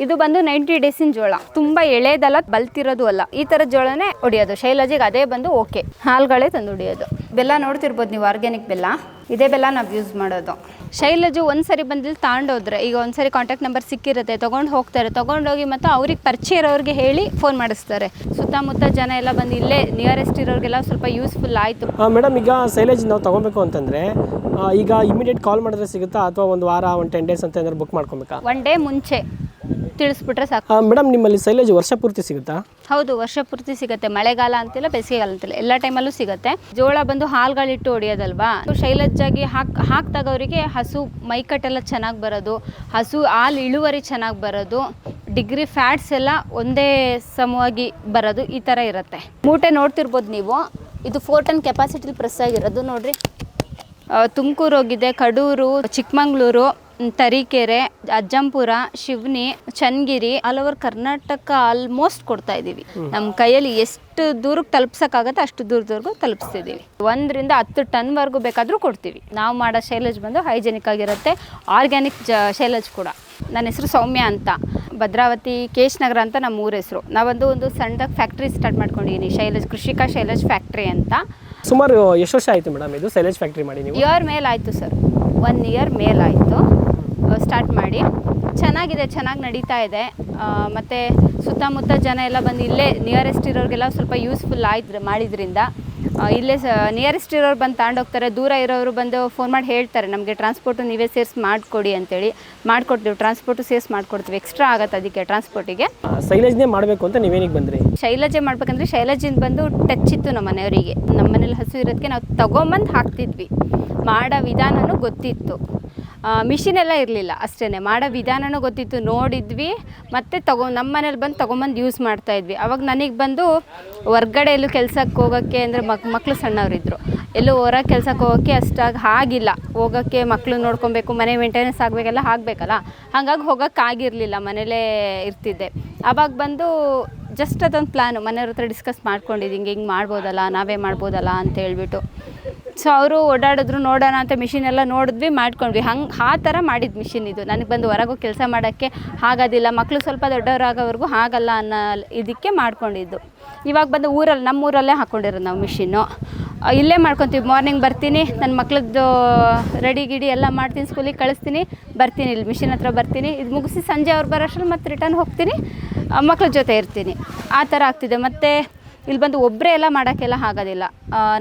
ಇದು ಬಂದು 90 ಡೇಸಿನ ಜೋಳ, ತುಂಬ ಎಳೆದಲ್ಲ, ಬಲ್ತಿರೋದು ಅಲ್ಲ, ಈ ಥರದ ಜೋಳನೇ ಹೊಡಿಯೋದು. ಶೈಲಜಿಗೆ ಅದೇ ಬಂದು ಓಕೆ, ಹಾಲ್ಗಳೇ ತಂದು ಹೊಡಿಯೋದು. ಬೆಲ್ಲ ನೋಡ್ತಿರ್ಬೋದು ನೀವು, ಆರ್ಗ್ಯಾನಿಕ್ ಬೆಲ್ಲ, ಇದೇ ಬೆಲ್ಲ ನಾವು ಯೂಸ್ ಮಾಡೋದು. ಶೈಲಜು ಒಂದ್ಸರಿ ಬಂದಿಲ್ಲಿ ತಗೊಂಡೋದ್ರೆ, ಈಗ ಒಂದ್ಸರಿ ಕಾಂಟ್ಯಾಕ್ಟ್ ನಂಬರ್ ಸಿಕ್ಕಿರುತ್ತೆ, ತೊಗೊಂಡು ಹೋಗ್ತಾರೆ, ತೊಗೊಂಡೋಗಿ ಮತ್ತು ಅವ್ರಿಗೆ ಪರಿಚಯ ಇರೋರಿಗೆ ಹೇಳಿ ಫೋನ್ ಮಾಡಿಸ್ತಾರೆ. ಸುತ್ತಮುತ್ತ ಜನ ಎಲ್ಲ ಬಂದು ಇಲ್ಲೇ ನಿಯರೆಸ್ಟ್ ಇರೋರಿಗೆಲ್ಲ ಸ್ವಲ್ಪ ಯೂಸ್ಫುಲ್ ಆಯಿತು. ಮೇಡಮ್, ಈಗ ಸೈಲೇಜ್ ನಾವು ತೊಗೊಬೇಕು ಅಂತಂದರೆ ಈಗ ಇಮಿಡಿಯೇಟ್ ಕಾಲ್ ಮಾಡಿದ್ರೆ ಸಿಗುತ್ತಾ, ಅಥವಾ ಒಂದು ವಾರ, ಒಂದು 10 ಡೇಸ್ ಅಂತ ಏನಾದ್ರು ಬುಕ್ ಮಾಡ್ಕೊಬೇಕಾ? 1 ಡೇ ಮುಂಚೆ ತಿಳಿಸ್ಬಿಟ್ರೆ ಸಾಕು. ಮೇಡಮ್, ನಿಮ್ಮಲ್ಲಿ ಸೈಲೇಜ್ ವರ್ಷ ಪೂರ್ತಿ ಸಿಗುತ್ತಾ? ಹೌದು, ವರ್ಷ ಪೂರ್ತಿ ಸಿಗುತ್ತೆ. ಮಳೆಗಾಲ ಅಂತಿಲ್ಲ, ಬೇಸಿಗೆಗಾಲ ಅಂತಿಲ್ಲ, ಎಲ್ಲ ಟೈಮಲ್ಲೂ ಸಿಗುತ್ತೆ. ಜೋಳ ಬಂದು ಹಾಲ್ಗಳಿಟ್ಟು ಹೊಡಿಯೋದಲ್ವಾ, ಶೈಲಜ್ಜಾಗಿ ಹಾಕ್ದಾಗವರಿಗೆ ಹಸು ಮೈಕಟ್ಟೆಲ್ಲ ಚೆನ್ನಾಗಿ ಬರೋದು, ಹಸು ಹಾಲು ಇಳುವರಿ ಚೆನ್ನಾಗಿ ಬರೋದು, ಡಿಗ್ರಿ ಫ್ಯಾಟ್ಸ್ ಎಲ್ಲ ಒಂದೇ ಸಮವಾಗಿ ಬರೋದು, ಈ ಥರ ಇರುತ್ತೆ. ಮೂಟೆ ನೋಡ್ತಿರ್ಬೋದು ನೀವು, ಇದು 4 ಟನ್ ಕೆಪಾಸಿಟಿ ಪ್ರೆಸ್ ಆಗಿರೋದು ನೋಡ್ರಿ. ತುಮಕೂರು ಹೋಗಿದೆ, Kadur, Chikmagalur, Tarikere, Ajjampura, Shivani, Channagiri, all over Karnataka almost ಕೊಡ್ತಾ ಇದ್ದೀವಿ. ನಮ್ಮ ಕೈಯಲ್ಲಿ ಎಷ್ಟು ದೂರಕ್ಕೆ ತಲುಪ್ಸೋಕ್ಕಾಗತ್ತೆ ಅಷ್ಟು ದೂರದವರೆಗೂ ತಲುಪಿಸ್ತಿದ್ದೀವಿ. 1 ರಿಂದ 10 ಟನ್ವರೆಗೂ ಬೇಕಾದರೂ ಕೊಡ್ತೀವಿ. ನಾವು ಮಾಡೋ ಶೈಲೇಜ್ ಬಂದು ಹೈಜೆನಿಕ್ ಆಗಿರುತ್ತೆ, ಆರ್ಗ್ಯಾನಿಕ್ ಶೈಲೇಜ್ ಕೂಡ. ನನ್ನ ಹೆಸರು ಸೌಮ್ಯ ಅಂತ, ಭದ್ರಾವತಿ ಕೇಶ್ ನಗರ ಅಂತ ನಮ್ಮ ಊರ ಹೆಸರು. ನಾವೊಂದು ಸಣ್ಣದಾಗಿ ಫ್ಯಾಕ್ಟ್ರಿ ಸ್ಟಾರ್ಟ್ ಮಾಡ್ಕೊಂಡಿದ್ದೀನಿ, ಶೈಲೇಜ್ ಕೃಷಿಕಾ ಶೈಲೇಜ್ ಫ್ಯಾಕ್ಟ್ರಿ ಅಂತ. ಸುಮಾರು ಎಷ್ಟು ವರ್ಷ ಆಯಿತು ಮೇಡಮ್ ಇದು ಸೈಲೇಜ್ ಫ್ಯಾಕ್ಟ್ರಿ ಮಾಡಿ? ನೀವು ಇಯರ್ ಮೇಲಾಯಿತು ಸರ್, 1 ಇಯರ್ ಮೇಲಾಯಿತು ಸ್ಟಾರ್ಟ್ ಮಾಡಿ. ಚೆನ್ನಾಗಿದೆ, ಚೆನ್ನಾಗಿ ನಡೀತಾ ಇದೆ. ಮತ್ತು ಸುತ್ತಮುತ್ತ ಜನ ಎಲ್ಲ ಬಂದು ಇಲ್ಲೇ ನಿಯರೆಸ್ಟ್ ಇರೋರಿಗೆಲ್ಲ ಸ್ವಲ್ಪ ಯೂಸ್ಫುಲ್ ಆಯ್ತು ಮಾಡಿದ್ರಿಂದ. ಇಲ್ಲೇ ನಿಯರೆಸ್ಟ್ ಇರೋರು ಬಂದು ತಗೊಂಡೋಗ್ತಾರೆ, ದೂರ ಇರೋರು ಬಂದು ಫೋನ್ ಮಾಡಿ ಹೇಳ್ತಾರೆ, ನಮಗೆ ಟ್ರಾನ್ಸ್ಪೋರ್ಟು ನೀವೇ ಸೇರಿಸಿ ಮಾಡಿಕೊಡಿ ಅಂತೇಳಿ. ಮಾಡಿಕೊಡ್ತೀವಿ, ಟ್ರಾನ್ಸ್ಪೋರ್ಟು ಸೇರಿಸಿ ಮಾಡಿಕೊಡ್ತೀವಿ. ಎಕ್ಸ್ಟ್ರಾ ಆಗುತ್ತೆ ಅದಕ್ಕೆ ಟ್ರಾನ್ಸ್ಪೋರ್ಟಿಗೆ. ಸೈಲೇಜ್ನೇ ಮಾಡಬೇಕು ಅಂತ ನೀವೇನಿಗೆ ಬಂದ್ರಿ? ಶೈಲಜೆ ಮಾಡ್ಬೇಕಂದ್ರೆ ಶೈಲಜಿಂದ ಬಂದು ಟಚ್ ಇತ್ತು ನಮ್ಮ ಮನೆಯವರಿಗೆ. ನಮ್ಮ ಮನೇಲಿ ಹಸು ಇರೋದಕ್ಕೆ ನಾವು ತೊಗೊಂಬಂದು ಹಾಕ್ತಿದ್ವಿ, ಮಾಡೋ ವಿಧಾನವೂ ಗೊತ್ತಿತ್ತು. ಮಿಷಿನ್ ಎಲ್ಲ ಇರಲಿಲ್ಲ ಅಷ್ಟೇ, ಮಾಡೋ ವಿಧಾನವೂ ಗೊತ್ತಿತ್ತು, ನೋಡಿದ್ವಿ. ಮತ್ತು ನಮ್ಮ ಮನೇಲಿ ಬಂದು ತೊಗೊಂಬಂದು ಯೂಸ್ ಮಾಡ್ತಾಯಿದ್ವಿ. ಅವಾಗ ನನಗೆ ಬಂದು ಹೊರ್ಗಡೆ ಎಲ್ಲೂ ಕೆಲ್ಸಕ್ಕೆ ಹೋಗೋಕ್ಕೆ ಅಂದರೆ ಮಕ್ಕಳು ಸಣ್ಣವರಿದ್ದರು, ಎಲ್ಲೂ ಹೊರಗೆ ಕೆಲ್ಸಕ್ಕೆ ಹೋಗೋಕ್ಕೆ ಅಷ್ಟಾಗಿ ಆಗಿಲ್ಲ. ಹೋಗೋಕ್ಕೆ ಮಕ್ಕಳು ನೋಡ್ಕೊಬೇಕು, ಮನೆ ಮೇಂಟೆನೆನ್ಸ್ ಆಗಬೇಕೆಲ್ಲ ಆಗಬೇಕಲ್ಲ, ಹಾಗಾಗಿ ಹೋಗೋಕ್ಕಾಗಿರಲಿಲ್ಲ, ಮನೇಲೇ ಇರ್ತಿದ್ದೆ. ಆವಾಗ ಬಂದು ಜಸ್ಟ್ ಅದೊಂದು ಪ್ಲ್ಯಾನು, ಮನೆಯವ್ರ ಹತ್ರ ಡಿಸ್ಕಸ್ ಮಾಡ್ಕೊಂಡಿದ್ದು, ಹಿಂಗೆ ಮಾಡ್ಬೋದಲ್ಲ, ನಾವೇ ಮಾಡ್ಬೋದಲ್ಲ ಅಂತ ಹೇಳ್ಬಿಟ್ಟು. ಸೊ ಅವರು ಓಡಾಡಿದ್ರು, ನೋಡೋಣ ಅಂತ ಮಿಷಿನ್ ಎಲ್ಲ ನೋಡಿದ್ವಿ, ಮಾಡ್ಕೊಂಡ್ವಿ. ಆ ಥರ ಮಾಡಿದ್ದು ಮಿಷಿನ್ ಇದು. ನನಗೆ ಬಂದು ಹೊರಗೂ ಕೆಲಸ ಮಾಡೋಕ್ಕೆ ಆಗೋದಿಲ್ಲ, ಮಕ್ಕಳು ಸ್ವಲ್ಪ ದೊಡ್ಡವರಾಗೋವರೆಗೂ ಆಗಲ್ಲ ಅನ್ನೋ ಇದಕ್ಕೆ ಮಾಡ್ಕೊಂಡಿದ್ದು. ಇವಾಗ ಬಂದು ನಮ್ಮೂರಲ್ಲೇ ಹಾಕ್ಕೊಂಡಿರೋದು ನಾವು ಮಿಷಿನ್ನು. ಇಲ್ಲೇ ಮಾಡ್ಕೊತೀವಿ. ಮಾರ್ನಿಂಗ್ ಬರ್ತೀನಿ, ನನ್ನ ಮಕ್ಳದ್ದು ರೆಡಿ ಗಿಡಿ ಎಲ್ಲ ಮಾಡ್ತೀನಿ, ಸ್ಕೂಲಿಗೆ ಕಳಿಸ್ತೀನಿ, ಬರ್ತೀನಿ, ಇಲ್ಲಿ ಮಿಷಿನ್ ಹತ್ರ ಬರ್ತೀನಿ, ಇದು ಮುಗಿಸಿ ಸಂಜೆ ಅವ್ರು ಬರೋಷ್ಟ್ರಲ್ಲಿ ಮತ್ತೆ ರಿಟರ್ನ್ ಹೋಗ್ತೀನಿ, ಮಕ್ಳ ಜೊತೆ ಇರ್ತೀನಿ. ಆ ಥರ ಆಗ್ತಿದೆ. ಮತ್ತು ಇಲ್ಲಿ ಬಂದು ಒಬ್ಬರೇ ಎಲ್ಲ ಮಾಡೋಕ್ಕೆಲ್ಲ ಆಗೋದಿಲ್ಲ.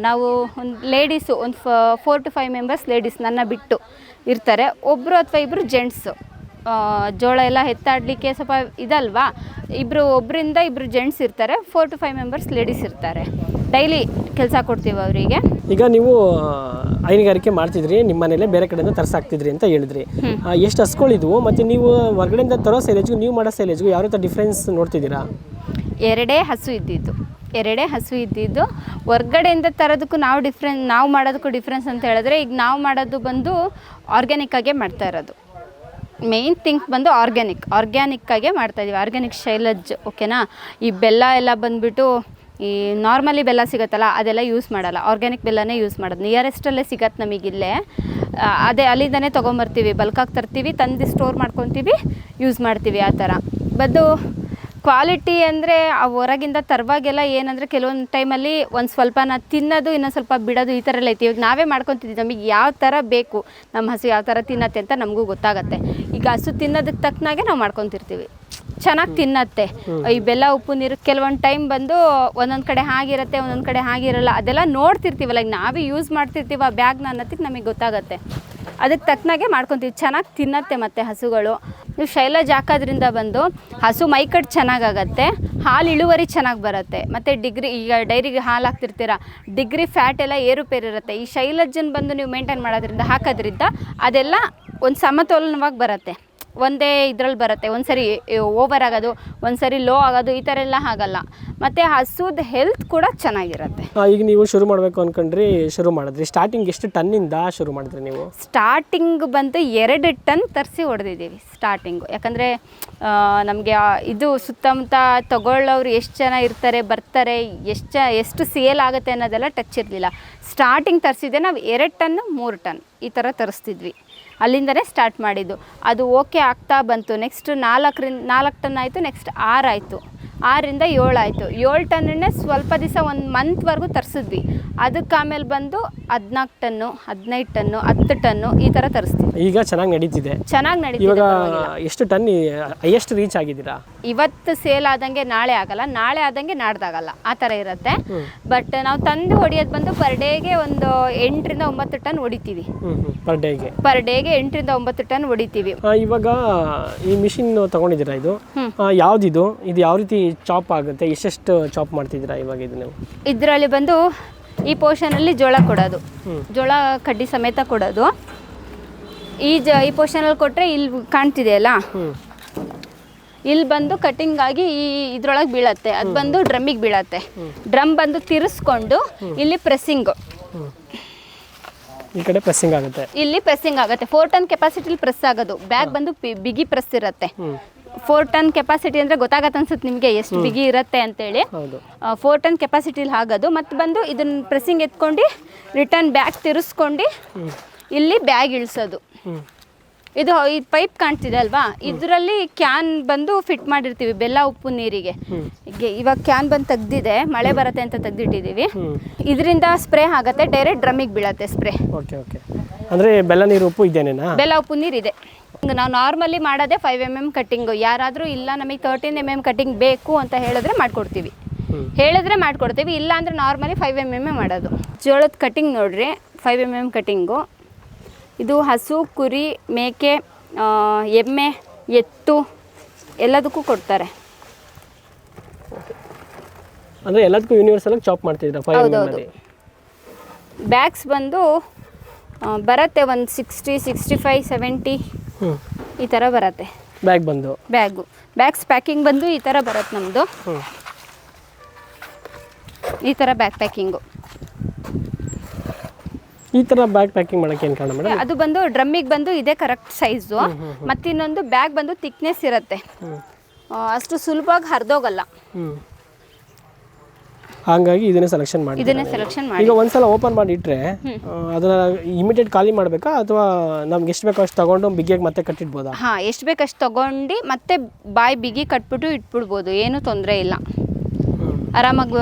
ನಾವು ಒಂದು ಲೇಡೀಸು, ಒಂದು 4 to 5 ಮೆಂಬರ್ಸ್ ಲೇಡೀಸ್ ನನ್ನ ಬಿಟ್ಟು ಇರ್ತಾರೆ. ಒಬ್ಬರು ಅಥವಾ ಇಬ್ಬರು ಜೆಂಟ್ಸು. ಜೋಳ ಎಲ್ಲ ಎತ್ತಾಡಲಿಕ್ಕೆ ಸ್ವಲ್ಪ ಇದಲ್ವಾ, ಒಬ್ಬರಿಂದ ಇಬ್ಬರು ಜೆಂಟ್ಸ್ ಇರ್ತಾರೆ, 4 to 5 ಮೆಂಬರ್ಸ್ ಲೇಡೀಸ್ ಇರ್ತಾರೆ. ಡೈಲಿ ಕೆಲಸ ಕೊಡ್ತೀವಿ ಅವರಿಗೆ. ಈಗ ನೀವು ಹೈನುಗಾರಿಕೆ ಮಾಡ್ತಿದ್ರಿ, ನಿಮ್ಮ ಮನೇಲೆ ಬೇರೆ ಕಡೆಯಿಂದ ತರಿಸಾಕ್ತಿದ್ರಿ ಅಂತ ಹೇಳಿದ್ರಿ. ಎಷ್ಟು ಹಸುಗಳಿದ್ವು, ಮತ್ತು ನೀವು ಹೊರಗಡೆಯಿಂದ ತರೋ ಸೈಲೇಜ್ಗೂ ನೀವು ಮಾಡೋ ಸೈಲೇಜ್ಗೂ ಯಾವ ರೀತಿ ಡಿಫ್ರೆನ್ಸ್ ನೋಡ್ತಿದ್ದೀರಾ? 2 ಹಸು ಇದ್ದಿದ್ದು ಹೊರ್ಗಡೆಯಿಂದ ತರೋದಕ್ಕೂ ನಾವು ಮಾಡೋದಕ್ಕೂ ಡಿಫ್ರೆನ್ಸ್ ಅಂತ ಹೇಳಿದ್ರೆ, ಈಗ ನಾವು ಮಾಡೋದು ಬಂದು ಆರ್ಗ್ಯಾನಿಕ್ಕಾಗೇ ಮಾಡ್ತಾ ಇರೋದು. ಮೇಯ್ನ್ ಥಿಂಕ್ ಬಂದು ಆರ್ಗ್ಯಾನಿಕ್ಕಾಗೇ ಮಾಡ್ತಾಯಿದ್ದೀವಿ, ಆರ್ಗ್ಯಾನಿಕ್ ಶೈಲಜ್. ಓಕೆನಾ? ಈ ಬೆಲ್ಲ ಎಲ್ಲ ಬಂದುಬಿಟ್ಟು ಈ ನಾರ್ಮಲಿ ಬೆಲ್ಲ ಸಿಗುತ್ತಲ್ಲ, ಅದೆಲ್ಲ ಯೂಸ್ ಮಾಡಲ್ಲ, ಆರ್ಗ್ಯಾನಿಕ್ ಬೆಲ್ಲನೇ ಯೂಸ್ ಮಾಡೋದು. ನಿಯರೆಸ್ಟಲ್ಲೇ ಸಿಗತ್ತೆ ನಮಗಿಲ್ಲೇ, ಅಲ್ಲಿಂದನೇ ತೊಗೊಂಬರ್ತೀವಿ, ಬಲ್ಕಾಗಿ ತರ್ತೀವಿ, ತಂದು ಸ್ಟೋರ್ ಮಾಡ್ಕೊತೀವಿ, ಯೂಸ್ ಮಾಡ್ತೀವಿ. ಆ ಥರ ಬಂದು ಕ್ವಾಲಿಟಿ ಅಂದರೆ ಹೊರಗಿಂದ ತರುವಾಗೆಲ್ಲ ಏನಂದರೆ, ಕೆಲವೊಂದು ಟೈಮಲ್ಲಿ ಒಂದು ಸ್ವಲ್ಪನ ತಿನ್ನೋದು, ಇನ್ನೊಂದು ಸ್ವಲ್ಪ ಬಿಡೋದು, ಈ ಥರ ಎಲ್ಲ ಐತಿ. ಇವಾಗ ನಾವೇ ಮಾಡ್ಕೊತಿದ್ವಿ, ನಮಗೆ ಯಾವ ಥರ ಬೇಕು, ನಮ್ಮ ಹಸು ಯಾವ ಥರ ತಿನ್ನತ್ತೆ ಅಂತ ನಮಗೂ ಗೊತ್ತಾಗತ್ತೆ. ಈಗ ಹಸು ತಿನ್ನೋದಕ್ಕೆ ತಕ್ಕನಾಗೆ ನಾವು ಮಾಡ್ಕೊತಿರ್ತೀವಿ, ಚೆನ್ನಾಗಿ ತಿನ್ನತ್ತೆ. ಈ ಬೆಲ್ಲ ಉಪ್ಪು ನೀರು ಕೆಲವೊಂದು ಟೈಮ್ ಬಂದು ಒಂದೊಂದು ಕಡೆ ಹಾಗಿರುತ್ತೆ, ಒಂದೊಂದು ಕಡೆ ಹಾಗಿರಲ್ಲ, ಅದೆಲ್ಲ ನೋಡ್ತಿರ್ತೀವಲ್ಲ. ಈಗ ನಾವೇ ಯೂಸ್ ಮಾಡ್ತಿರ್ತೀವಿ ಆ ಬ್ಯಾಗ್ನ ಅನ್ನೋದಕ್ಕೆ ನಮಗೆ ಗೊತ್ತಾಗತ್ತೆ. ಅದಕ್ಕೆ ತಕ್ಕನಾಗೆ ಮಾಡ್ಕೊತೀವಿ, ಚೆನ್ನಾಗಿ ತಿನ್ನತ್ತೆ. ಮತ್ತು ಹಸುಗಳು ನೀವು ಶೈಲಜ್ ಹಾಕೋದ್ರಿಂದ ಬಂದು ಹಸು ಮೈಕಟ್ಟು ಚೆನ್ನಾಗಾಗತ್ತೆ, ಹಾಲು ಇಳುವರಿ ಚೆನ್ನಾಗಿ ಬರುತ್ತೆ. ಮತ್ತು ಈಗ ಡೈರಿಗೆ ಹಾಲು ಹಾಕ್ತಿರ್ತೀರ, ಡಿಗ್ರಿ ಫ್ಯಾಟ್ ಎಲ್ಲ ಏರುಪೇರು ಇರುತ್ತೆ. ಈ ಶೈಲಜನ್ನು ಬಂದು ನೀವು ಮೇಂಟೈನ್ ಮಾಡೋದ್ರಿಂದ, ಹಾಕೋದ್ರಿಂದ ಅದೆಲ್ಲ ಒಂದು ಸಮತೋಲನವಾಗಿ ಬರುತ್ತೆ, ಒಂದೇ ಇದ್ರಲ್ಲಿ ಬರುತ್ತೆ. ಒಂದು ಸರಿ ಓವರ್ ಆಗೋದು, ಒಂದು ಸರಿ ಲೋ ಆಗೋದು, ಈ ಥರ ಎಲ್ಲ ಆಗಲ್ಲ. ಮತ್ತು ಹಸುದ ಹೆಲ್ತ್ ಕೂಡ ಚೆನ್ನಾಗಿರುತ್ತೆ. ಈಗ ನೀವು ಶುರು ಮಾಡಬೇಕು ಅಂದ್ಕೊಂಡ್ರಿ, ಶುರು ಮಾಡಿದ್ರಿ. ಸ್ಟಾರ್ಟಿಂಗ್ ಎಷ್ಟು ಟನ್ನಿಂದ ಶುರು ಮಾಡಿದ್ರಿ ನೀವು? ಸ್ಟಾರ್ಟಿಂಗ್ ಬಂದು 2 ಟನ್ ತರಿಸಿ ಹೊಡೆದಿದ್ದೀವಿ ಸ್ಟಾರ್ಟಿಂಗು. ಯಾಕಂದರೆ ನಮಗೆ ಇದು ಸುತ್ತಮುತ್ತ ತಗೊಳ್ಳೋರು ಎಷ್ಟು ಜನ ಇರ್ತಾರೆ, ಬರ್ತಾರೆ, ಎಷ್ಟು ಸೇಲ್ ಆಗುತ್ತೆ ಅನ್ನೋದೆಲ್ಲ ಟಚ್ ಇರಲಿಲ್ಲ. ಸ್ಟಾರ್ಟಿಂಗ್ ತರಿಸಿದ್ದೆ ನಾವು 2 ಟನ್ನು 3 ಟನ್ ಈ ಥರ ತರಿಸ್ತಿದ್ವಿ. ಅಲ್ಲಿಂದನೇ ಸ್ಟಾರ್ಟ್ ಮಾಡಿದ್ದು. ಅದು ಓಕೆ ಆಗ್ತಾ ಬಂತು. ನೆಕ್ಸ್ಟ್ 4 ಟನ್ ಆಯಿತು. ನೆಕ್ಸ್ಟ್ 6 ಆಯಿತು. 6ರಿಂದ 7 ಆಯಿತು. 7 ಟನ್ನನ್ನೇ ಸ್ವಲ್ಪ ದಿವಸ ಒಂದು ಮಂತ್ವರೆಗೂ ತರಿಸಿದ್ವಿ. ಅದಕ್ಕೆ ಆಮೇಲೆ ಬಂದು 14 ಟನ್ನು, 15 ಟನ್ನು, 10 ಟನ್ನು ಈ ಥರ ತರಿಸ್ತೀವಿ. ಈಗ ಚೆನ್ನಾಗಿ ನಡೀತಿದೆ. ಚೆನ್ನಾಗಿ ನಡೀತಿದೆ. ಇವಾಗ ಎಷ್ಟು ಟನ್ ಹೈಯೆಸ್ಟ್ ರೀಚ್ ಆಗಿದ್ದೀರಾ? ಇವತ್ತು ಸೇಲ್ ಆದಂಗೆ ನಾಳೆ ಆಗಲ್ಲ, ನಾಳೆ ಆದಂಗೆ ನಾಡ್ದಾಗಲ್ಲ, ಆ ಥರ ಇರುತ್ತೆ. ಬಟ್ ನಾವು ತಂದು ಹೊಡಿಯೋದು ಬಂದು ಪರ್ ಡೇಗೆ ಒಂದು 8ರಿಂದ 9 ಟನ್ ಹೊಡಿತೀವಿ. ಪರ್ ಡೇಗೆ 8ರಿಂದ 9 ಟನ್ ಹೊಡಿತೀವಿ. ಇವಾಗ ಈ ಮಿಷಿನ್ ತಗೊಂಡಿದ್ದೀರಾ? ಇದು ಯಾವ್ದಿದು? ಇದು ಯಾವ ರೀತಿ ಚಾಪ್ ಆಗುತ್ತೆ? ಎಷ್ಟೆಷ್ಟು ಚಾಪ್ ಮಾಡ್ತಿದ್ದೀರಾ ಇವಾಗ ಇದು ನೀವು? ಇದರಲ್ಲಿ ಬಂದು ಈ ಪೋರ್ಷನಲ್ಲಿ ಜೋಳ ಕೊಡೋದು, ಜೋಳ ಕಡ್ಡಿ ಸಮೇತ ಕೊಡೋದು. ಈ ಪೋರ್ಷನಲ್ಲಿ ಕೊಟ್ಟರೆ ಇಲ್ಲಿ ಕಾಣ್ತಿದೆಯಲ್ಲ, ಇಲ್ಲಿ ಬಂದು ಕಟಿಂಗ್ ಆಗಿ ಇದ್ರೊಳಗೆ ಬೀಳತ್ತೆ. ಅದು ಬಂದು ಡ್ರಮ್ಮಿಗೆ ಬೀಳತ್ತೆ. ಡ್ರಮ್ ಬಂದು ತಿರ್ಸ್ಕೊಂಡು ಇಲ್ಲಿ ಪ್ರೆಸ್ಸಿಂಗು, ಈ ಕಡೆ ಪ್ರೆಸ್ಸಿಂಗ್ ಆಗುತ್ತೆ. ಇಲ್ಲಿ ಪ್ರೆಸ್ಸಿಂಗ್ ಆಗುತ್ತೆ. 4 ಟನ್ ಕೆಪಾಸಿಟಿಲಿ ಪ್ರೆಸ್ ಆಗೋದು. ಬ್ಯಾಗ್ ಬಂದು ಬಿಗಿ ಪ್ರೆಸ್ ಇರುತ್ತೆ. 4 ಟನ್ ಕೆಪಾಸಿಟಿ ಅಂದರೆ ಗೊತ್ತಾಗತ್ತೆ ಅನ್ಸುತ್ತೆ ನಿಮಗೆ ಎಷ್ಟು ಬಿಗಿ ಇರುತ್ತೆ ಅಂತೇಳಿ. 4 ಟನ್ ಕೆಪಾಸಿಟಿಲಿ ಆಗೋದು. ಮತ್ತು ಬಂದು ಇದನ್ನ ಪ್ರೆಸ್ಸಿಂಗ್ ಎತ್ಕೊಂಡು ರಿಟರ್ನ್ ಬ್ಯಾಗ್ ತಿರ್ಸ್ಕೊಂಡು ಇಲ್ಲಿ ಬ್ಯಾಗ್ ಇಳಿಸೋದು. ಇದು ಈ ಪೈಪ್ ಕಾಣ್ತಿದೆ ಅಲ್ವಾ, ಇದರಲ್ಲಿ ಕ್ಯಾನ್ ಬಂದು ಫಿಟ್ ಮಾಡಿರ್ತೀವಿ ಬೆಲ್ಲ ಉಪ್ಪು ನೀರಿಗೆ. ಇವಾಗ ಕ್ಯಾನ್ ಬಂದು ತೆಗ್ದಿದೆ, ಮಳೆ ಬರುತ್ತೆ ಅಂತ ತೆಗ್ದಿಟ್ಟಿದ್ದೀವಿ. ಇದರಿಂದ ಸ್ಪ್ರೇ ಆಗುತ್ತೆ, ಡೈರೆಕ್ಟ್ ಡ್ರಮ್ಮಿಗೆ ಬೀಳತ್ತೆ ಸ್ಪ್ರೇ. Okay okay. ಅಂದರೆ ಬೆಲ್ಲ ನೀರು ಉಪ್ಪು ಇದೇನೇನಾ? ಬೆಲ್ಲ ಉಪ್ಪು ನೀರು ಇದೆ. ನಾವು ನಾರ್ಮಲಿ ಮಾಡೋದೇ 5 mm ಕಟ್ಟಿಂಗು. ಯಾರಾದರೂ ಇಲ್ಲ ನಮಗೆ 13 mm ಕಟ್ಟಿಂಗ್ ಬೇಕು ಅಂತ ಹೇಳಿದ್ರೆ ಮಾಡಿಕೊಡ್ತೀವಿ. ಇಲ್ಲ ಅಂದರೆ ನಾರ್ಮಲಿ 5 mm ಮಾಡೋದು. ಜೋಳದ ಕಟ್ಟಿಂಗ್ ನೋಡ್ರಿ, 5 mm ಕಟ್ಟಿಂಗು. ಇದು ಹಸು, ಕುರಿ, ಮೇಕೆ, ಎಮ್ಮೆ, ಎತ್ತು ಎಲ್ಲದಕ್ಕೂ ಕೊಡ್ತಾರೆ. ಅಂದರೆ ಎಲ್ಲದಕ್ಕೂ ಯೂನಿವರ್ಸಲ್ ಚಾಪ್ ಮಾಡ್ತಿದ್ದೀರಾ? 5 mm. ಬ್ಯಾಗ್ಸ್ ಬಂದು ಬರುತ್ತೆ ಒಂದು 60, 65, 70 ಈ ಥರ ಬರುತ್ತೆ. ಬ್ಯಾಗ್ಸ್ ಪ್ಯಾಕಿಂಗ್ ಬಂದು ಈ ಥರ ಬರುತ್ತೆ ನಮ್ಮದು. ಈ ಥರ ಬ್ಯಾಗ್ ಪ್ಯಾಕಿಂಗು. ಈ ಥರ ಬ್ಯಾಗ್ ಪ್ಯಾಕಿಂಗ್ ಮಾಡೋಕ್ಕೆ ಏನು ಕಾರಣ ಮೇಡಮ್? ಅದು ಬಂದು ಡ್ರಮ್ಮಿಗೆ ಬಂದು ಇದೇ ಕರೆಕ್ಟ್ ಸೈಜು. ಮತ್ತು ಇನ್ನೊಂದು ಬ್ಯಾಗ್ ಬಂದು ಥಿಕ್ನೆಸ್ ಇರುತ್ತೆ, ಅಷ್ಟು ಸುಲಭವಾಗಿ ಹರಿದೋಗಲ್ಲ. ಹಾಗಾಗಿ ಇದನ್ನೇ ಸೆಲೆಕ್ಷನ್ ಮಾಡಿ. ಈಗ ಒಂದ್ಸಲ ಓಪನ್ ಮಾಡಿ ಇಟ್ಟರೆ ಅದನ್ನ ಇಮಿಡಿಯೇಟ್ ಖಾಲಿ ಮಾಡಬೇಕಾ, ಅಥವಾ ನಮ್ಗೆ ಎಷ್ಟು ಬೇಕೋ ಅಷ್ಟು ತಗೊಂಡು ಬಿಗಿಯಾಗಿ ಮತ್ತೆ ಕಟ್ಟಿಡ್ಬೋದಾ? ಎಷ್ಟು ಬೇಕಷ್ಟು ತಗೊಂಡು ಮತ್ತೆ ಬಾಯಿ ಬಿಗಿ ಕಟ್ಬಿಟ್ಟು ಇಟ್ಬಿಡ್ಬೋದು, ಏನೂ ತೊಂದರೆ ಇಲ್ಲ. ಆರಾಮಾಗಿ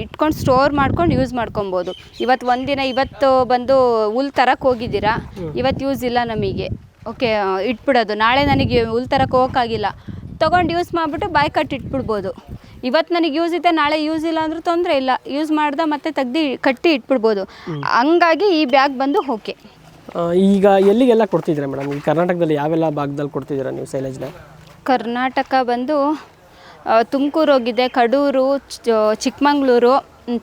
ಇಟ್ಕೊಂಡು ಸ್ಟೋರ್ ಮಾಡ್ಕೊಂಡು ಯೂಸ್ ಮಾಡ್ಕೊಬೋದು. ಇವತ್ತು ಬಂದು ಹುಲ್ ತರಕ್ಕೆ ಹೋಗಿದ್ದೀರಾ, ಇವತ್ತು ಯೂಸ್ ಇಲ್ಲ ನಮಗೆ, ಓಕೆ ಇಟ್ಬಿಡೋದು. ನಾಳೆ ನನಗೆ ಹುಲ್ ತರಕ್ಕೆ ಹೋಗೋಕ್ಕಾಗಿಲ್ಲ, ತೊಗೊಂಡು ಯೂಸ್ ಮಾಡಿಬಿಟ್ಟು ಬಾಯಿ ಕಟ್ಟಿ ಇಟ್ಬಿಡ್ಬೋದು. ಇವತ್ತು ನನಗೆ ಯೂಸ್ ಇದೆ, ನಾಳೆ ಯೂಸ್ ಇಲ್ಲ ಅಂದರೂ ತೊಂದರೆ ಇಲ್ಲ, ಯೂಸ್ ಮಾಡ್ದೆ ಮತ್ತೆ ಕಟ್ಟಿ ಇಟ್ಬಿಡ್ಬೋದು. ಹಂಗಾಗಿ ಈ ಬ್ಯಾಗ್ ಬಂದು ಓಕೆ. ಈಗ ಎಲ್ಲಿಗೆಲ್ಲ ಕೊಡ್ತಿದ್ದೀರಾ ಮೇಡಮ್? ಈ ಕರ್ನಾಟಕದಲ್ಲಿ ಯಾವೆಲ್ಲ ಭಾಗದಲ್ಲಿ ಕೊಡ್ತಿದ್ದೀರಾ ನೀವು ಸೈಲೇಜ್ನ? ಕರ್ನಾಟಕ ಬಂದು ತುಮಕೂರು ಹೋಗಿದೆ, Kadur, Chikmagalur,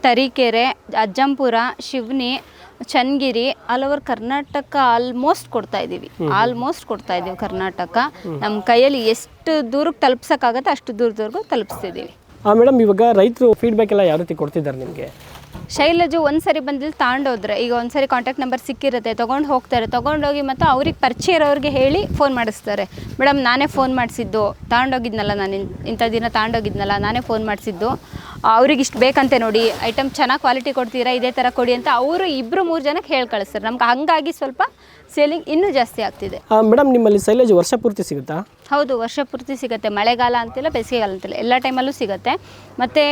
Tarikere, Ajjampura, Shivani, Channagiri, all over Karnataka almost ಕೊಡ್ತಾ ಇದ್ದೀವಿ ಕರ್ನಾಟಕ. ನಮ್ಮ ಕೈಯಲ್ಲಿ ಎಷ್ಟು ದೂರಕ್ಕೆ ತಲುಪ್ಸೋಕ್ಕಾಗತ್ತೆ ಅಷ್ಟು ದೂರದವರೆಗೂ ತಲುಪಿಸ್ತಿದ್ದೀವಿ. ಮೇಡಮ್, ಇವಾಗ ರೈತರು ಫೀಡ್ಬ್ಯಾಕ್ ಎಲ್ಲ ಯಾವ ರೀತಿ ಕೊಡ್ತಿದ್ದಾರೆ ನಿಮಗೆ? ಶೈಲಜು ಒಂದ್ಸರಿ ಬಂದಿಲ್ಲಿ ತಗೊಂಡೋದ್ರೆ, ಈಗ ಒಂದ್ಸರಿ ಕಾಂಟ್ಯಾಕ್ಟ್ ನಂಬರ್ ಸಿಕ್ಕಿರುತ್ತೆ, ತೊಗೊಂಡು ಹೋಗ್ತಾರೆ. ತೊಗೊಂಡೋಗಿ ಮತ್ತು ಅವ್ರಿಗೆ ಪರಿಚಯ ಇರೋರಿಗೆ ಹೇಳಿ ಫೋನ್ ಮಾಡಿಸ್ತಾರೆ. ಮೇಡಮ್ ನಾನೇ ಫೋನ್ ಮಾಡಿಸಿದ್ದು, ತಗೊಂಡೋಗಿದ್ನಲ್ಲ ನಾನು ಇಂಥ ದಿನ ತಗೊಂಡೋಗಿದ್ನಲ್ಲ ನಾನೇ ಫೋನ್ ಮಾಡಿಸಿದ್ದು, ಅವ್ರಿಗೆ ಇಷ್ಟು ಬೇಕಂತೆ ನೋಡಿ, ಐಟಮ್ ಚೆನ್ನಾಗಿ ಕ್ವಾಲಿಟಿ ಕೊಡ್ತೀರಾ, ಇದೇ ಥರ ಕೊಡಿ ಅಂತ ಅವರು 2-3 ಜನಕ್ಕೆ ಹೇಳಿ ಕಳಿಸ್ತಾರೆ. ನಮ್ಗೆ ಹಂಗಾಗಿ ಸ್ವಲ್ಪ ಸೇಲಿಂಗ್ ಇನ್ನೂ ಜಾಸ್ತಿ ಆಗ್ತಿದೆ. ಮೇಡಮ್, ನಿಮ್ಮಲ್ಲಿ ಸೈಲೇಜ್ ವರ್ಷ ಪೂರ್ತಿ ಸಿಗುತ್ತಾ? ಹೌದು, ವರ್ಷ ಪೂರ್ತಿ ಸಿಗುತ್ತೆ. ಮಳೆಗಾಲ ಅಂತಿಲ್ಲ, ಬೇಸಿಗೆಗಾಲ ಅಂತಿಲ್ಲ, ಎಲ್ಲ ಟೈಮಲ್ಲೂ ಸಿಗುತ್ತೆ. ಮತ್ತು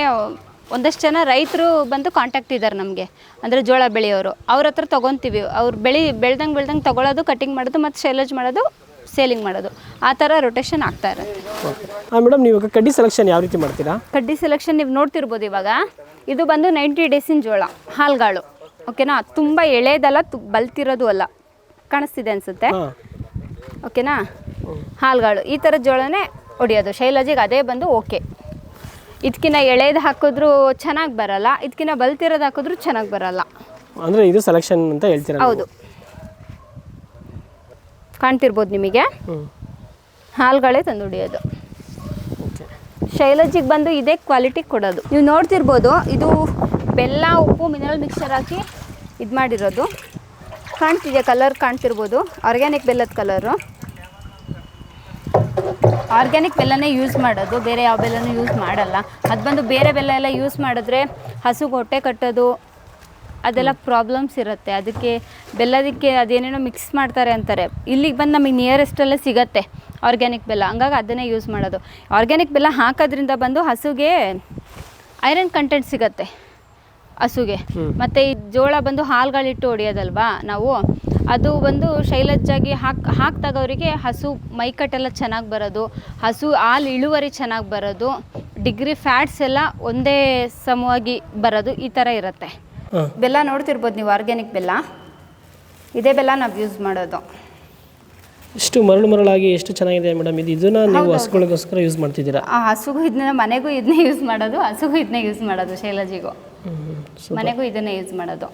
ಒಂದಷ್ಟು ಜನ ರೈತರು ಬಂದು ಕಾಂಟ್ಯಾಕ್ಟ್ ಇದ್ದಾರೆ ನಮಗೆ, ಅಂದರೆ ಜೋಳ ಬೆಳೆಯೋರು. ಅವ್ರ ಹತ್ರ ತೊಗೊತೀವಿ. ಅವ್ರು ಬೆಳ್ದಂಗೆ ತೊಗೊಳ್ಳೋದು, ಕಟಿಂಗ್ ಮಾಡೋದು, ಮತ್ತು ಶೈಲೇಜ್ ಮಾಡೋದು, ಸೇಲಿಂಗ್ ಮಾಡೋದು, ಆ ಥರ ರೊಟೇಷನ್ ಆಗ್ತಾ ಇರುತ್ತೆ. ಮೇಡಮ್, ನೀವು ಕಡ್ಡಿ ಸೆಲೆಕ್ಷನ್ ಯಾವ ರೀತಿ ಮಾಡ್ತೀರಾ? ಕಡ್ಡಿ ಸೆಲೆಕ್ಷನ್ ನೀವು ನೋಡ್ತಿರ್ಬೋದು. ಇವಾಗ ಇದು ಬಂದು 90 ಡೇಸಿನ ಜೋಳ, ಹಾಲ್ಗಾಳು, ಓಕೆನಾ? ತುಂಬ ಎಳೆದಲ್ಲ, ಬಲ್ತಿರೋದು ಅಲ್ಲ, ಕಾಣಿಸ್ತಿದೆ ಅನಿಸುತ್ತೆ, ಓಕೆನಾ? ಹಾಲ್ಗಾಳು ಈ ಥರ ಜೋಳನೇ ಹೊಡಿಯೋದು. ಶೈಲಜಿಗೆ ಅದೇ ಬಂದು ಓಕೆ. ಇದಕ್ಕಿಂತ ಎಳೆದು ಹಾಕಿದ್ರೂ ಚೆನ್ನಾಗಿ ಬರಲ್ಲ, ಇದಕ್ಕಿಂತ ಬಲ್ತಿರೋದು ಹಾಕಿದ್ರೂ ಚೆನ್ನಾಗಿ ಬರಲ್ಲ. ಅಂದರೆ ಇದು ಸೆಲೆಕ್ಷನ್ ಅಂತ ಹೇಳ್ತೀರಾ? ಹೌದು, ಕಾಣ್ತಿರ್ಬೋದು ನಿಮಗೆ, ಹಾಲ್ಗಳೇ ತಂದು ಹೊಡಿಯೋದು. ಶೈಲಜಿಗೆ ಬಂದು ಇದೇ ಕ್ವಾಲಿಟಿ ಕೊಡೋದು. ನೀವು ನೋಡ್ತಿರ್ಬೋದು, ಇದು ಬೆಲ್ಲ, ಉಪ್ಪು, ಮಿನರಲ್ ಮಿಕ್ಸರ್ ಹಾಕಿ ಇದು ಮಾಡಿರೋದು. ಕಾಣ್ತಿದೆ, ಕಲರ್ ಕಾಣ್ತಿರ್ಬೋದು, ಆರ್ಗ್ಯಾನಿಕ್ ಬೆಲ್ಲದ ಕಲರು. ಆರ್ಗ್ಯಾನಿಕ್ ಬೆಲ್ಲನೇ ಯೂಸ್ ಮಾಡೋದು, ಬೇರೆ ಯಾವ ಬೆಲ್ಲನೂ ಯೂಸ್ ಮಾಡಲ್ಲ. ಅದು ಬಂದು ಬೇರೆ ಬೆಲ್ಲ ಎಲ್ಲ ಯೂಸ್ ಮಾಡಿದ್ರೆ ಹಸುಗೆ ಹೊಟ್ಟೆ ಕಟ್ಟೋದು ಅದೆಲ್ಲ ಪ್ರಾಬ್ಲಮ್ಸ್ ಇರುತ್ತೆ. ಅದಕ್ಕೆ ಬೆಲ್ಲದಕ್ಕೆ ಅದೇನೇನೋ ಮಿಕ್ಸ್ ಮಾಡ್ತಾರೆ ಅಂತಾರೆ. ಇಲ್ಲಿಗೆ ಬಂದು ನಮಗೆ ನಿಯರೆಸ್ಟಲ್ಲೇ ಸಿಗುತ್ತೆ ಆರ್ಗ್ಯಾನಿಕ್ ಬೆಲ್ಲ, ಹಂಗಾಗಿ ಅದನ್ನೇ ಯೂಸ್ ಮಾಡೋದು. ಆರ್ಗ್ಯಾನಿಕ್ ಬೆಲ್ಲ ಹಾಕೋದ್ರಿಂದ ಬಂದು ಹಸುಗೆ ಐರನ್ ಕಂಟೆಂಟ್ ಸಿಗುತ್ತೆ ಹಸುಗೆ. ಮತ್ತು ಈ ಜೋಳ ಬಂದು ಹಾಲುಗಳಿಟ್ಟು ಹೊಡಿಯೋದಲ್ವಾ ನಾವು, ಅದು ಬಂದು ಶೈಲಜ್ಜಾಗಿ ಹಾಕಿದಾಗ ಅವರಿಗೆ ಹಸು ಮೈಕಟ್ಟೆಲ್ಲ ಚೆನ್ನಾಗಿ ಬರೋದು, ಹಸು ಹಾಲು ಇಳುವರಿ ಚೆನ್ನಾಗಿ ಬರೋದು, ಡಿಗ್ರಿ ಫ್ಯಾಟ್ಸ್ ಎಲ್ಲ ಒಂದೇ ಸಮವಾಗಿ ಬರೋದು, ಈ ಥರ ಇರುತ್ತೆ. ಬೆಲ್ಲ ನೋಡ್ತಿರ್ಬೋದು ನೀವು, ಆರ್ಗ್ಯಾನಿಕ್ ಬೆಲ್ಲ, ಇದೇ ಬೆಲ್ಲ ನಾವು ಯೂಸ್ ಮಾಡೋದು. ಎಷ್ಟು ಮರಳಾಗಿ ಎಷ್ಟು ಚೆನ್ನಾಗಿದೆ ಮೇಡಮ್. ಇದನ್ನ ನೀವು ಹಸುಗಳಿಗೋಸ್ಕರ ಯೂಸ್ ಮಾಡ್ತಿದ್ದೀರಾ? ಹಸುಗೂ ಇದನ್ನ, ಮನೆಗೂ ಇದನ್ನೇ ಯೂಸ್ ಮಾಡೋದು, ಹಸುಗೂ ಇದನ್ನೇ ಯೂಸ್ ಮಾಡೋದು, ಶೈಲಜಿಗೂ ಮನೆಗೂ ಇದನ್ನೇ ಯೂಸ್ ಮಾಡೋದು.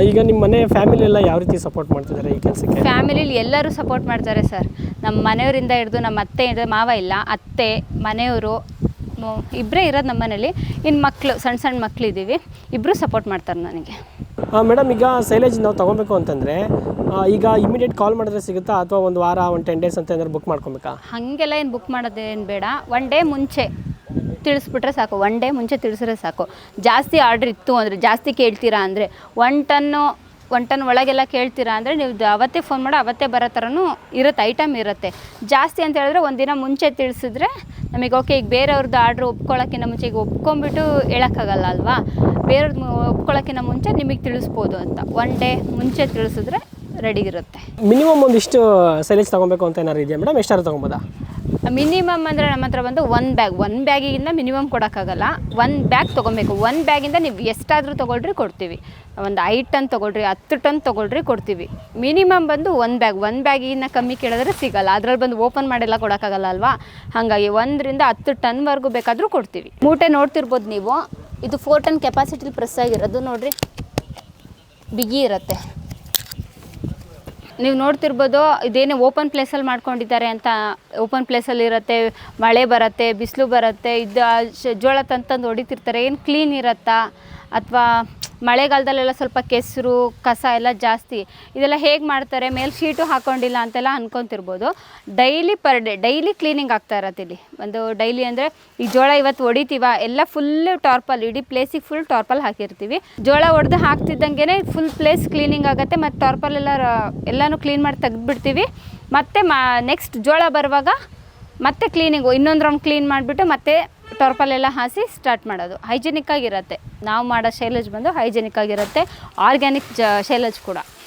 ಈಗ ನಿಮ್ಮ ಮನೆ ಫ್ಯಾಮಿಲಿ ಎಲ್ಲ ಯಾವ ರೀತಿ ಸಪೋರ್ಟ್ ಮಾಡ್ತಿದ್ದಾರೆ ಈ ಕೆಲಸಕ್ಕೆ? ಫ್ಯಾಮಿಲಿಲಿ ಎಲ್ಲರೂ ಸಪೋರ್ಟ್ ಮಾಡ್ತಾರೆ ಸರ್. ನಮ್ಮ ಮನೆಯವರಿಂದ ಹಿಡಿದು ನಮ್ಮ ಅತ್ತೆ, ಮಾವ ಇಲ್ಲ, ಅತ್ತೆ, ಮನೆಯವರು ಇಬ್ಬರೇ ಇರೋದು ನಮ್ಮ ಮನೇಲಿ. ಇನ್ನು ಮಕ್ಕಳು, ಸಣ್ಣ ಮಕ್ಕಳಿದ್ದೀವಿ, ಇಬ್ಬರು ಸಪೋರ್ಟ್ ಮಾಡ್ತಾರೆ ನನಗೆ. ಮೇಡಮ್, ಈಗ ಸೈಲೇಜ್ ನಾವು ತೊಗೊಬೇಕು ಅಂತಂದರೆ ಈಗ ಇಮಿಡಿಯೇಟ್ ಕಾಲ್ ಮಾಡಿದ್ರೆ ಸಿಗುತ್ತಾ, ಅಥವಾ ಒಂದು ವಾರ, ಒಂದು 10 days ಅಂತ ಏನಾದ್ರು ಬುಕ್ ಮಾಡ್ಕೊಬೇಕಾ? ಹಾಗೆಲ್ಲ ಏನು ಬುಕ್ ಮಾಡೋದೇನು ಬೇಡ. 1 day ಮುಂಚೆ ತಿಳಿಸ್ಬಿಟ್ರೆ ಸಾಕು, 1 day ಮುಂಚೆ ತಿಳಿಸಿದ್ರೆ ಸಾಕು. ಜಾಸ್ತಿ ಆರ್ಡ್ರ್ ಇತ್ತು ಅಂದರೆ, ಜಾಸ್ತಿ ಕೇಳ್ತೀರಾ ಅಂದರೆ, 1 ಟನ್ ಒಳಗೆಲ್ಲ ಕೇಳ್ತೀರಾ ಅಂದರೆ ನೀವು ಅವತ್ತೇ ಫೋನ್ ಮಾಡಿ ಅವತ್ತೇ ಬರೋ ಥರನೂ ಇರುತ್ತೆ, ಐಟಮ್ ಇರುತ್ತೆ. ಜಾಸ್ತಿ ಅಂತ ಹೇಳಿದ್ರೆ ಒಂದಿನ ಮುಂಚೆ ತಿಳಿಸಿದ್ರೆ ನಮಗೆ ಓಕೆ. ಈಗ ಬೇರೆಯವ್ರದ್ದು ಆರ್ಡ್ರ್ ಒಪ್ಕೊಳ್ಳೋಕ್ಕಿಂತ ಮುಂಚೆ, ಈಗ ಒಪ್ಕೊಂಬಿಟ್ಟು ಹೇಳೋಕ್ಕಾಗಲ್ಲ ಅಲ್ವಾ, ಬೇರೆಯವ್ರದ್ದು ಒಪ್ಕೊಳ್ಳೋಕ್ಕಿಂತ ಮುಂಚೆ ನಿಮಗೆ ತಿಳಿಸ್ಬೋದು ಅಂತ 1 day ಮುಂಚೆ ತಿಳಿಸಿದ್ರೆ ರೆಡಿ ಇರುತ್ತೆ. ಮಿನಿಮಮ್ ಒಂದಿಷ್ಟು ಸೈಲೇಜ್ ತೊಗೊಬೇಕು ಅಂತ ಏನಾದ್ರು ಇದೆಯಾ ಮೇಡಮ್? ಎಷ್ಟಾದ್ರು ತೊಗೊಬೋದಾ? ಮಿನಿಮಮ್ ಅಂದರೆ ನಮ್ಮ ಹತ್ರ ಬಂದು 1 ಬ್ಯಾಗಿಗಿಂತ ಮಿನಿಮಮ್ ಕೊಡೋಕ್ಕಾಗಲ್ಲ. 1 ಬ್ಯಾಗ್ ತೊಗೊಬೇಕು. 1 ಬ್ಯಾಗಿಂದ ನೀವು ಎಷ್ಟಾದರೂ ತೊಗೊಳ್ರಿ ಕೊಡ್ತೀವಿ. ಒಂದು 5 ಟನ್ ತೊಗೊಳ್ರಿ, 10 ಟನ್ ತೊಗೊಳ್ರಿ ಕೊಡ್ತೀವಿ. ಮಿನಿಮಮ್ ಬಂದು 1 ಬ್ಯಾಗಿಗಿನ್ನ ಕಮ್ಮಿ ಕೇಳಿದ್ರೆ ಸಿಗಲ್ಲ. ಅದ್ರಲ್ಲಿ ಬಂದು ಓಪನ್ ಮಾಡಿಲ್ಲ ಕೊಡೋಕ್ಕಾಗಲ್ಲ ಅಲ್ವಾ, ಹಾಗಾಗಿ 1 ರಿಂದ 10 ಟನ್ವರೆಗೂ ಬೇಕಾದರೂ ಕೊಡ್ತೀವಿ. ಮೂಟೆ ನೋಡ್ತಿರ್ಬೋದು ನೀವು, ಇದು 4 ಟನ್ ಕೆಪಾಸಿಟಿಲಿ ಪ್ರೆಸ್ ಆಗಿರೋದು ನೋಡಿರಿ, ಬಿಗಿ ಇರುತ್ತೆ. ನೀವು ನೋಡ್ತಿರ್ಬೋದು, ಇದೇನೇ ಓಪನ್ ಪ್ಲೇಸಲ್ಲಿ ಮಾಡ್ಕೊಂಡಿದ್ದಾರೆ ಅಂತ. ಓಪನ್ ಪ್ಲೇಸಲ್ಲಿ ಇರುತ್ತೆ, ಮಳೆ ಬರುತ್ತೆ, ಬಿಸಿಲು ಬರುತ್ತೆ, ಇದು ಜೋಳ ತಂದು ಹೊಡಿತಿರ್ತಾರೆ. ಏನು ಕ್ಲೀನ್ ಇರುತ್ತಾ, ಅಥವಾ ಮಳೆಗಾಲದಲ್ಲೆಲ್ಲ ಸ್ವಲ್ಪ ಕೆಸರು ಕಸ ಎಲ್ಲ ಜಾಸ್ತಿ. ಇದೆಲ್ಲ ಹೇಗೆ ಮಾಡ್ತಾರೆ, ಮೇಲೆ ಶೀಟು ಹಾಕ್ಕೊಂಡಿಲ್ಲ ಅಂತೆಲ್ಲ ಅನ್ಕೊತಿರ್ಬೋದು. ಡೈಲಿ ಕ್ಲೀನಿಂಗ್ ಆಗ್ತಾ ಇರತ್ತೆ ಇಲ್ಲಿ. ಒಂದು ಡೈಲಿ ಅಂದರೆ ಈ ಜೋಳ ಇವತ್ತು ಹೊಡಿತೀವ, ಎಲ್ಲ ಫುಲ್ಲು ಟಾರ್ಪಲ್, ಇಡೀ ಪ್ಲೇಸಿಗೆ ಫುಲ್ ಟಾರ್ಪಲ್ ಹಾಕಿರ್ತೀವಿ. ಜೋಳ ಹೊಡೆದು ಹಾಕ್ತಿದ್ದಂಗೆ ಫುಲ್ ಪ್ಲೇಸ್ ಕ್ಲೀನಿಂಗ್ ಆಗುತ್ತೆ. ಮತ್ತು ಟಾರ್ಪಲ್ ಎಲ್ಲನೂ ಕ್ಲೀನ್ ಮಾಡಿ ತೆಗೆದ್ಬಿಡ್ತೀವಿ. ಮತ್ತು ನೆಕ್ಸ್ಟ್ ಜೋಳ ಬರುವಾಗ ಮತ್ತೆ ಕ್ಲೀನಿಂಗು ಇನ್ನೊಂದು ರೌಂಡ್ ಕ್ಲೀನ್ ಮಾಡಿಬಿಟ್ಟು ಮತ್ತೆ ಟಾರ್ಪಲೆಲ್ಲ ಹಾಸಿ ಸ್ಟಾರ್ಟ್ ಮಾಡೋದು. ಹೈಜಿನಿಕ್ ಆಗಿರುತ್ತೆ. ನಾವು ಮಾಡೋ ಶೈಲೇಜ್ ಬಂದು ಹೈಜಿನಿಕ್ ಆಗಿರುತ್ತೆ, ಆರ್ಗ್ಯಾನಿಕ್ ಶೈಲೇಜ್ ಕೂಡ.